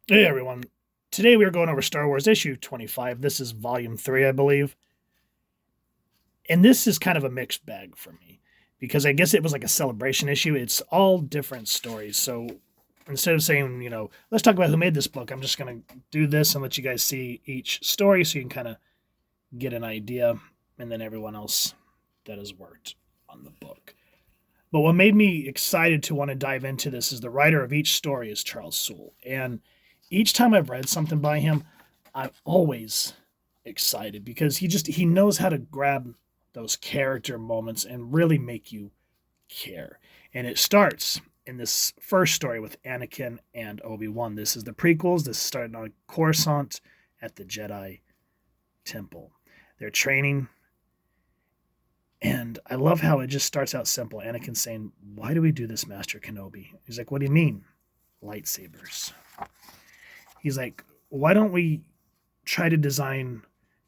Hey everyone. Today we are going over Star Wars issue 25. This is volume 3, I believe. And this is kind of a mixed bag for me because I guess it was like a celebration issue. It's all different stories. So instead of saying, let's talk about who made this book, I'm just going to do this and let you guys see each story so you can kind of get an idea, and then everyone else that has worked on the book. But what made me excited to want to dive into this is the writer of each story is Charles Soule. And each time I've read something by him, I'm always excited because he knows how to grab those character moments and really make you care. And it starts in this first story with Anakin and Obi-Wan. This is the prequels. This is starting on Coruscant at the Jedi Temple. They're training, and I love how it just starts out simple. Anakin saying, "Why do we do this, Master Kenobi?" He's like, "What do you mean? Lightsabers." He's like, "Why don't we try to design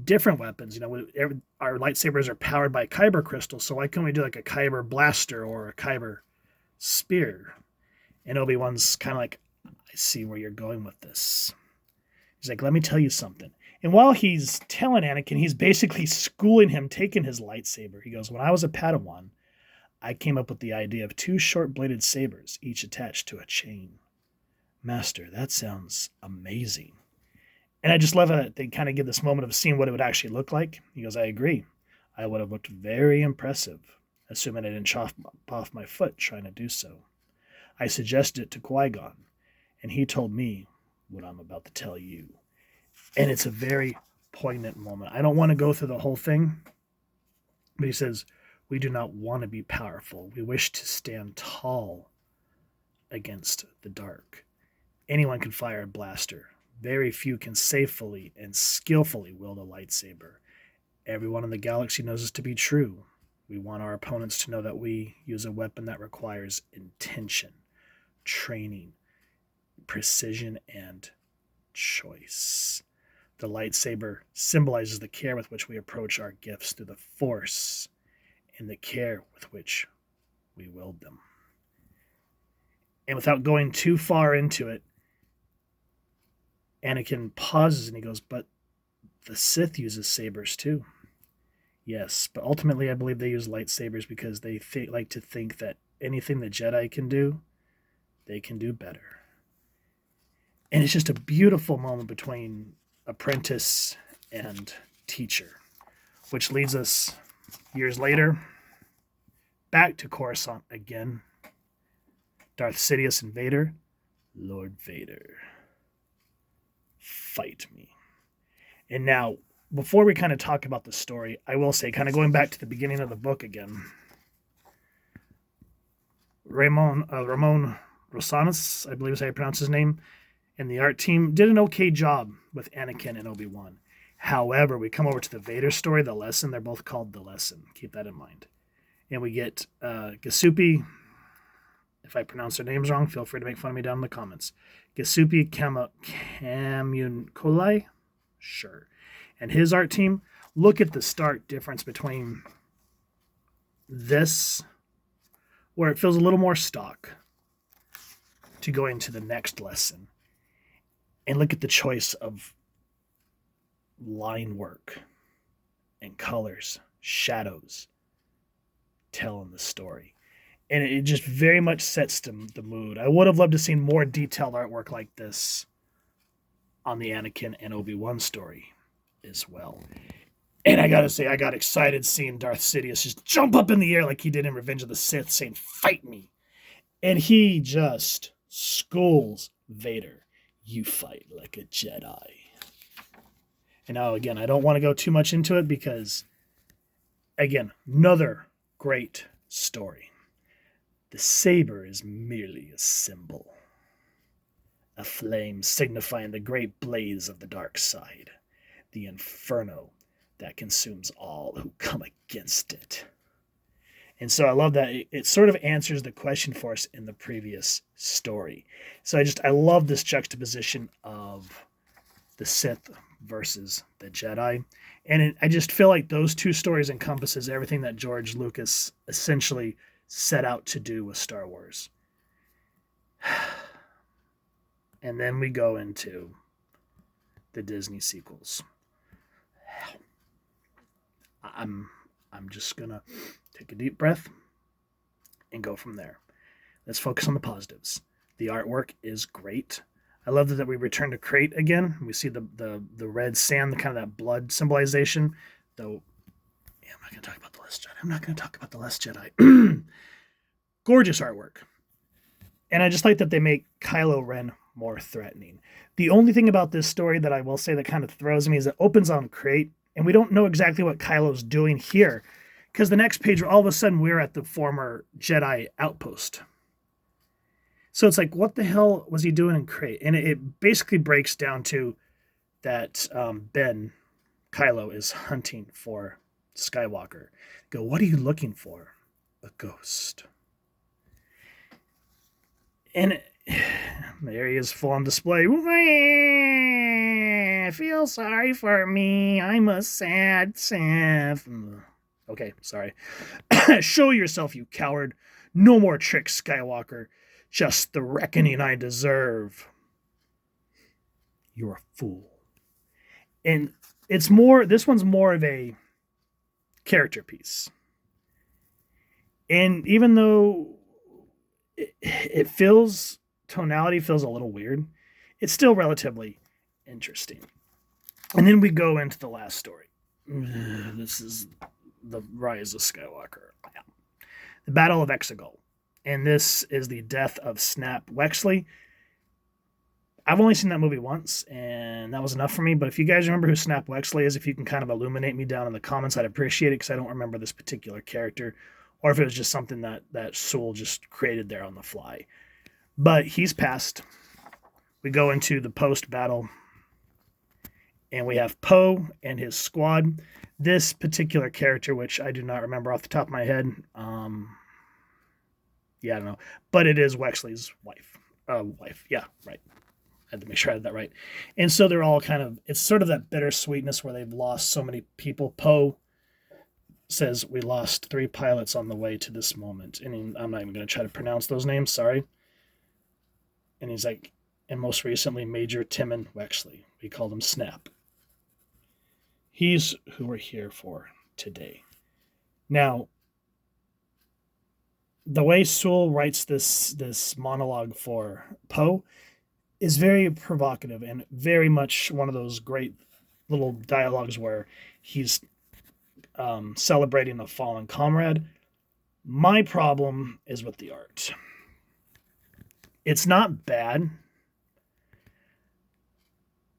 different weapons? Our lightsabers are powered by kyber crystals, so why can't we do like a kyber blaster or a kyber spear?" And Obi-Wan's kind of like, "I see where you're going with this." He's like, "Let me tell you something." And while he's telling Anakin, he's basically schooling him, taking his lightsaber. He goes, "When I was a Padawan, I came up with the idea of two short-bladed sabers, each attached to a chain. Master, that sounds amazing." And I just love that they kind of give this moment of seeing what it would actually look like. He goes, "I agree. I would have looked very impressive, assuming I didn't chop off my foot trying to do so. I suggested it to Qui-Gon, and he told me what I'm about to tell you." And it's a very poignant moment. I don't want to go through the whole thing, but he says, "We do not want to be powerful. We wish to stand tall against the dark. Anyone can fire a blaster. Very few can safely and skillfully wield a lightsaber. Everyone in the galaxy knows this to be true. We want our opponents to know that we use a weapon that requires intention, training, precision, and choice. The lightsaber symbolizes the care with which we approach our gifts through the Force and the care with which we wield them." And without going too far into it, Anakin pauses and he goes, "But the Sith uses sabers too." "Yes, but ultimately I believe they use lightsabers because they like to think that anything the Jedi can do, they can do better." And it's just a beautiful moment between apprentice and teacher, which leads us years later back to Coruscant again. Darth Sidious and Vader. "Lord Vader, fight me." And now, before we kind of talk about the story, I will say, kind of going back to the beginning of the book again, Ramon Rosanas, I believe is how you pronounce his name, and the art team did an okay job with Anakin and Obi-Wan. However, we come over to the Vader story, the lesson. They're both called the lesson. Keep that in mind. And we get Gasupi. If I pronounce their names wrong, feel free to make fun of me down in the comments. Gasupi Camuncoli? Sure. And his art team. Look at the stark difference between this, where it feels a little more stock, to going to the next lesson. And look at the choice of line work and colors, shadows, telling the story. And it just very much sets the mood. I would have loved to have seen more detailed artwork like this on the Anakin and Obi-Wan story as well. And I gotta say, I got excited seeing Darth Sidious just jump up in the air like he did in Revenge of the Sith, saying, "Fight me." And he just schools Vader. "You fight like a Jedi." And now, again, I don't want to go too much into it because, again, another great story. The saber is merely a symbol, a flame signifying the great blaze of the dark side, the inferno that consumes all who come against it. And so I love that it sort of answers the question for us in the previous story. So I love this juxtaposition of the Sith versus the Jedi. And I just feel like those two stories encompasses everything that George Lucas essentially set out to do with Star Wars. And then we go into the Disney sequels. I'm just gonna take a deep breath and go from there. Let's focus on the positives. The artwork is great. I love that we return to Crate again. We see the red sand, the kind of that blood symbolization. Though, yeah, I'm not going to talk about the Last Jedi. I'm not going to talk about the Last Jedi. Gorgeous artwork. And I just like that they make Kylo Ren more threatening. The only thing about this story that I will say that kind of throws me is it opens on Crate, and we don't know exactly what Kylo's doing here. Because the next page, all of a sudden, we're at the former Jedi outpost. So it's like, what the hell was he doing in Crate? And it basically breaks down to that Kylo is hunting for Skywalker. Go, what are you looking for? A ghost. And there he is, full on display. Feel sorry for me. I'm a sad Sith. Okay, sorry. Show yourself, you coward. No more tricks, Skywalker. Just the reckoning I deserve. You're a fool. And it's more, this one's more of a character piece. And even though tonality feels a little weird, it's still relatively interesting. And then we go into the last story. This is the Rise of Skywalker. The Battle of Exegol. And this is the death of Snap Wexley. I've only seen that movie once, and that was enough for me. But if you guys remember who Snap Wexley is, if you can kind of illuminate me down in the comments, I'd appreciate it, because I don't remember this particular character, or if it was just something that Sewell just created there on the fly. But he's passed. We go into the post-battle, and we have Poe and his squad. This particular character, which I do not remember off the top of my head, I don't know. But it is Wexley's wife. Yeah, right. I had to make sure I had that right. And so they're all kind of, it's sort of that bittersweetness where they've lost so many people. Poe says, we lost 3 pilots on the way to this moment. And I'm not even going to try to pronounce those names, sorry. And he's like, and most recently, Major Timon Wexley. We called him Snap. He's who we're here for today. Now, the way Sewell writes this monologue for Poe is very provocative and very much one of those great little dialogues where he's celebrating a fallen comrade. My problem is with the art. It's not bad,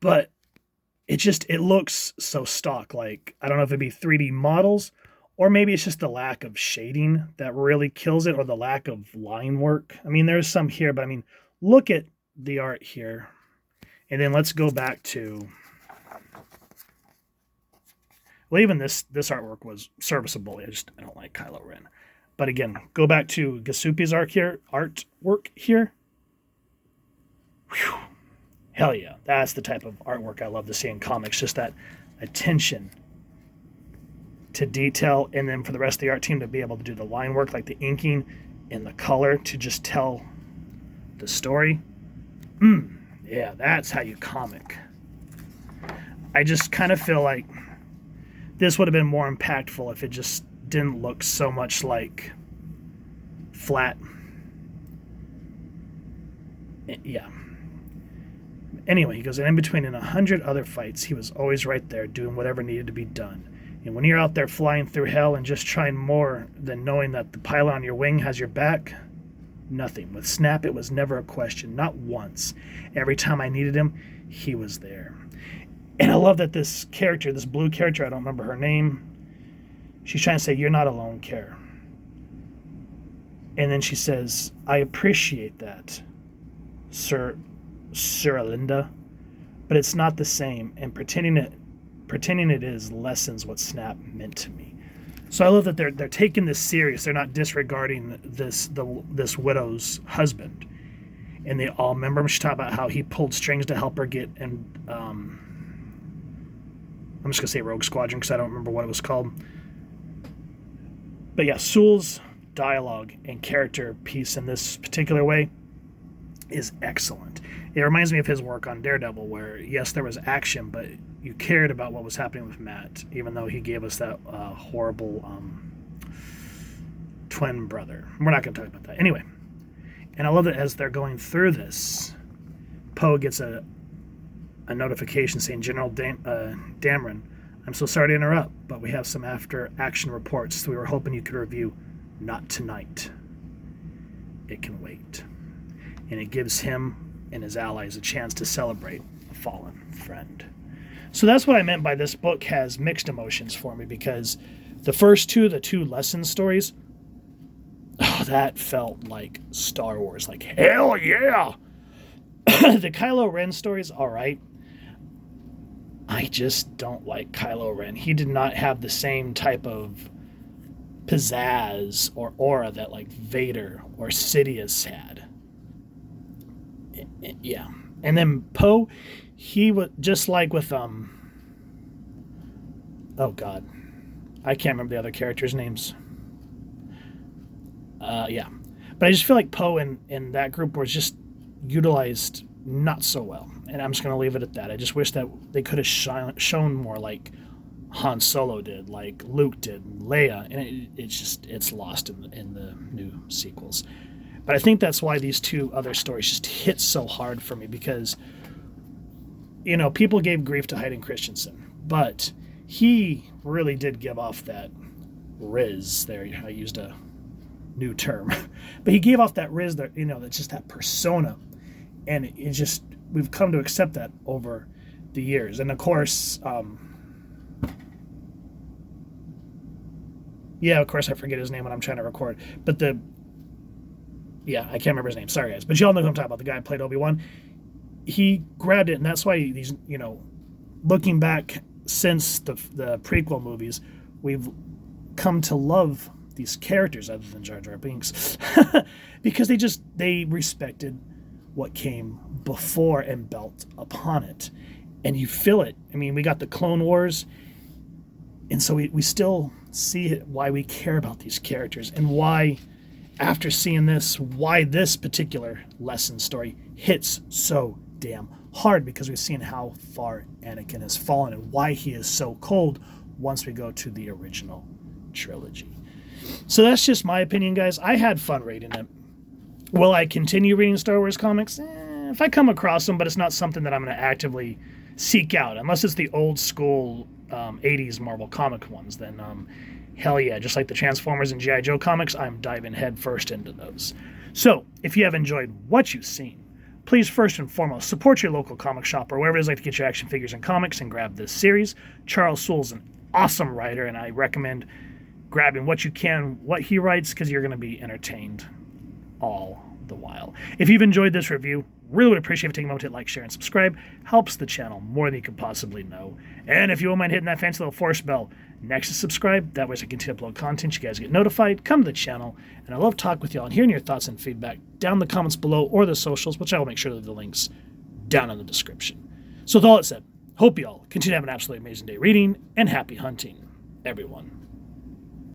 but it looks so stock. Like, I don't know if it'd be 3D models, or maybe it's just the lack of shading that really kills it, or the lack of line work. I mean, there's some here, but I mean, look at the art here. And then let's go back to, well, even this artwork was serviceable. I don't like Kylo Ren. But again, go back to Gasupi's artwork here. Whew. Hell yeah. That's the type of artwork I love to see in comics. Just that attention to detail, and then for the rest of the art team to be able to do the line work, like the inking and the color, to just tell the story. Yeah, that's how you comic. I just kind of feel like this would have been more impactful if it just didn't look so much like flat. Yeah. Anyway, he goes, and in between, in 100 other fights, he was always right there doing whatever needed to be done. And when you're out there flying through hell and just trying more than knowing that the pilot on your wing has your back, nothing. With Snap, it was never a question, not once. Every time I needed him, he was there. And I love that this character, this blue character, I don't remember her name, she's trying to say, you're not alone, Care. And then she says, I appreciate that, Sir Linda, but it's not the same, and pretending it is lessens what Snap meant to me. So I love that they're taking this serious. They're not disregarding this widow's husband. And they all remember she talked about how he pulled strings to help her get, and I'm just gonna say Rogue Squadron because I don't remember what it was called. But yeah, Sewell's dialogue and character piece in this particular way is excellent. It reminds me of his work on Daredevil, where yes, there was action, but you cared about what was happening with Matt, even though he gave us that horrible twin brother. We're not going to talk about that anyway. And I love that as they're going through this, Poe gets a notification saying, General Dameron, I'm so sorry to interrupt, but we have some after-action reports we were hoping you could review. Not tonight. It can wait. And it gives him and his allies a chance to celebrate a fallen friend. So that's what I meant by this book has mixed emotions for me, because the first two, the two lesson stories, that felt like Star Wars. Like, hell yeah! The Kylo Ren stories, all right. I just don't like Kylo Ren. He did not have the same type of pizzazz or aura that like Vader or Sidious had. Yeah. And then Poe, he was just like with oh god, I can't remember the other characters' names. Yeah, but I just feel like Poe in that group was just utilized not so well, and I'm just going to leave it at that. I just wish that they could have shown more like Han Solo did, like Luke did, and Leia, and it's lost in the new sequels. But I think that's why these two other stories just hit so hard for me, because people gave grief to Hayden Christensen, but he really did give off that Riz. There, I used a new term, but he gave off that Riz, that that's just that persona, and it just, we've come to accept that over the years. And of course, of course I forget his name when I'm trying to record, but I can't remember his name, sorry guys, but y'all know who I'm talking about, the guy who played Obi-Wan. He grabbed it, and that's why these, looking back since the prequel movies, we've come to love these characters other than Jar Jar Binks because they respected what came before and built upon it, and you feel it. I mean, we got the Clone Wars, and so we still see it, why we care about these characters, and why, after seeing this, why this particular lesson story hits so damn hard, because we've seen how far Anakin has fallen and why he is so cold once we go to the original trilogy. So that's just my opinion, guys. I had fun reading it. Will I continue reading Star Wars comics? If I come across them, but it's not something that I'm going to actively seek out, unless it's the old school 80s Marvel comic ones, then hell yeah, just like the Transformers and G.I. Joe comics, I'm diving head first into those. So if you have enjoyed what you've seen, please first and foremost support your local comic shop or wherever it is like to get your action figures and comics, and grab this series. Charles Soule's an awesome writer, and I recommend grabbing what you can, what he writes, because you're going to be entertained all the while. If you've enjoyed this review, really would appreciate if you take a moment to hit like, share, and subscribe. Helps the channel more than you could possibly know. And if you won't mind hitting that fancy little force bell next to subscribe, that way I can continue to upload content, you guys get notified, come to the channel, and I love talking with y'all and hearing your thoughts and feedback down in the comments below or the socials, which I will make sure to leave the links down in the description. So with all that said, hope y'all continue to have an absolutely amazing day reading, and happy hunting, everyone.